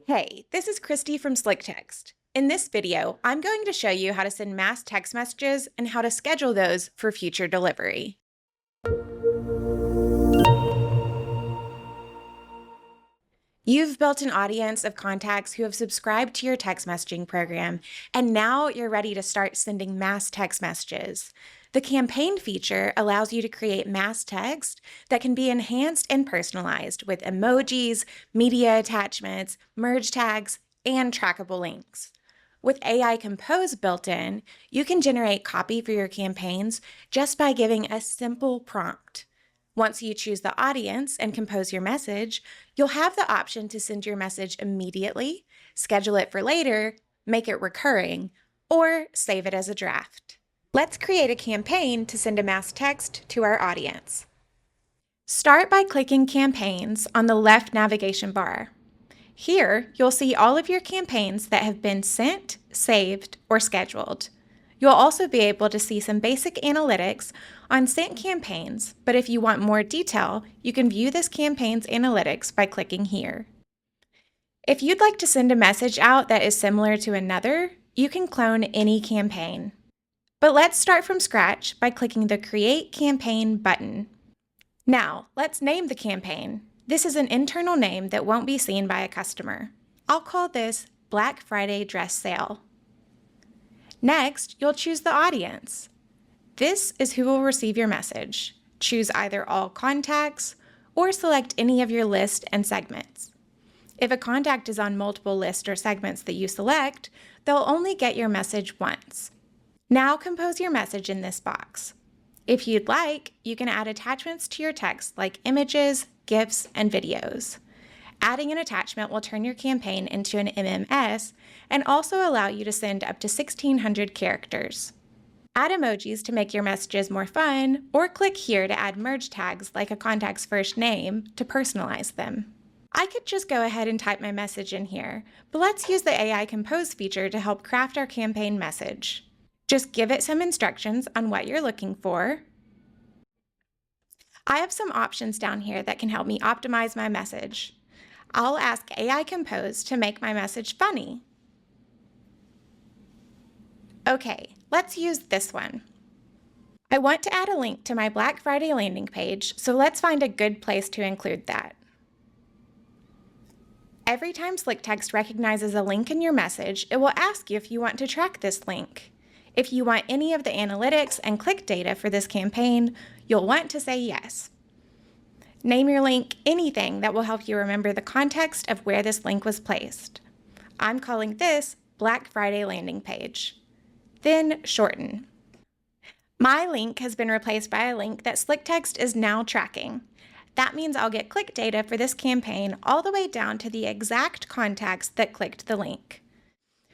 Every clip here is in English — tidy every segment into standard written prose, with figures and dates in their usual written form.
Hey, this is Cristy from SlickText. In this video, I'm going to show you how to send mass text messages and how to schedule those for future delivery. You've built an audience of contacts who have subscribed to your text messaging program, and now you're ready to start sending mass text messages. The campaign feature allows you to create mass text that can be enhanced and personalized with emojis, media attachments, merge tags, and trackable links. With AI Compose built in, you can generate copy for your campaigns just by giving a simple prompt. Once you choose the audience and compose your message, you'll have the option to send your message immediately, schedule it for later, make it recurring, or save it as a draft. Let's create a campaign to send a mass text to our audience. Start by clicking Campaigns on the left navigation bar. Here, you'll see all of your campaigns that have been sent, saved, or scheduled. You'll also be able to see some basic analytics on sent campaigns, but if you want more detail, you can view this campaign's analytics by clicking here. If you'd like to send a message out that is similar to another, you can clone any campaign. But let's start from scratch by clicking the Create Campaign button. Now, let's name the campaign. This is an internal name that won't be seen by a customer. I'll call this Black Friday Dress Sale. Next, you'll choose the audience. This is who will receive your message. Choose either all contacts or select any of your list and segments. If a contact is on multiple lists or segments that you select, they'll only get your message once. Now compose your message in this box. If you'd like, you can add attachments to your text like images, GIFs, and videos. Adding an attachment will turn your campaign into an MMS and also allow you to send up to 1,600 characters. Add emojis to make your messages more fun, or click here to add merge tags like a contact's first name to personalize them. I could just go ahead and type my message in here, but let's use the AI Compose feature to help craft our campaign message. Just give it some instructions on what you're looking for. I have some options down here that can help me optimize my message. I'll ask AI Compose to make my message funny. Okay, let's use this one. I want to add a link to my Black Friday landing page, so let's find a good place to include that. Every time SlickText recognizes a link in your message, it will ask you if you want to track this link. If you want any of the analytics and click data for this campaign, you'll want to say yes. Name your link anything that will help you remember the context of where this link was placed. I'm calling this Black Friday landing page. Then shorten. My link has been replaced by a link that SlickText is now tracking. That means I'll get click data for this campaign all the way down to the exact contacts that clicked the link.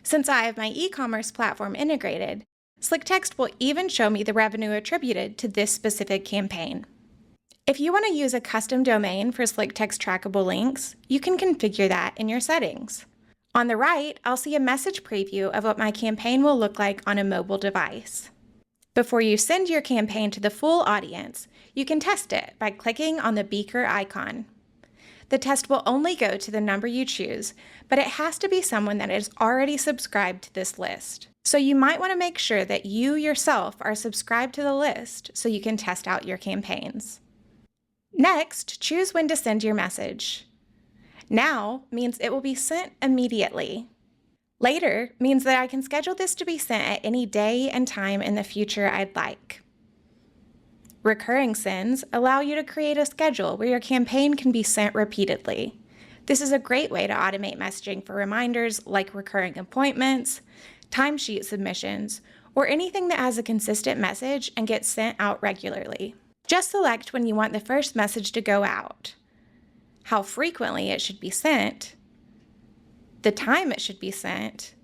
Since I have my e-commerce platform integrated, SlickText will even show me the revenue attributed to this specific campaign. If you want to use a custom domain for SlickText trackable links, you can configure that in your settings. On the right, I'll see a message preview of what my campaign will look like on a mobile device. Before you send your campaign to the full audience, you can test it by clicking on the beaker icon. The test will only go to the number you choose, but it has to be someone that is already subscribed to this list. So you might want to make sure that you yourself are subscribed to the list so you can test out your campaigns. Next, choose when to send your message. Now means it will be sent immediately. Later means that I can schedule this to be sent at any day and time in the future I'd like. Recurring sends allow you to create a schedule where your campaign can be sent repeatedly. This is a great way to automate messaging for reminders like recurring appointments, timesheet submissions, or anything that has a consistent message and gets sent out regularly. Just select when you want the first message to go out, how frequently it should be sent, the time it should be sent,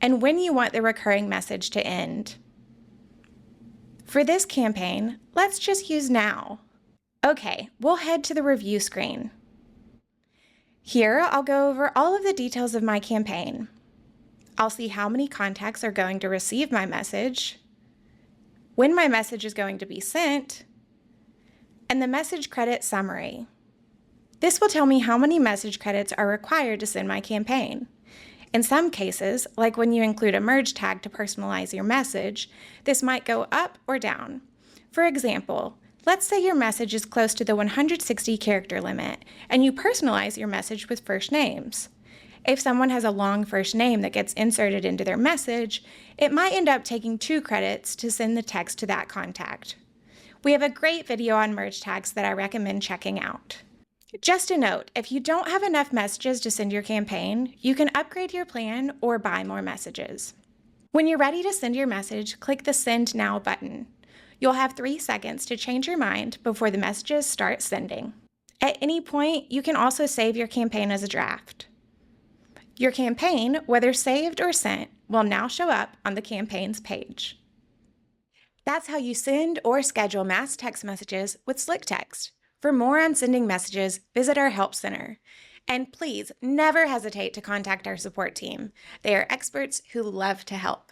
and when you want the recurring message to end. For this campaign, let's just use now. Okay, we'll head to the review screen. Here, I'll go over all of the details of my campaign. I'll see how many contacts are going to receive my message, when my message is going to be sent, and the message credit summary. This will tell me how many message credits are required to send my campaign. In some cases, like when you include a merge tag to personalize your message, this might go up or down. For example, let's say your message is close to the 160 character limit and you personalize your message with first names. If someone has a long first name that gets inserted into their message, it might end up taking 2 credits to send the text to that contact. We have a great video on merge tags that I recommend checking out. Just a note, if you don't have enough messages to send your campaign, you can upgrade your plan or buy more messages. When you're ready to send your message, click the Send Now button. You'll have 3 seconds to change your mind before the messages start sending. At any point, you can also save your campaign as a draft. Your campaign, whether saved or sent, will now show up on the campaigns page. That's how you send or schedule mass text messages with SlickText. For more on sending messages, visit our Help Center. And please never hesitate to contact our support team. They are experts who love to help.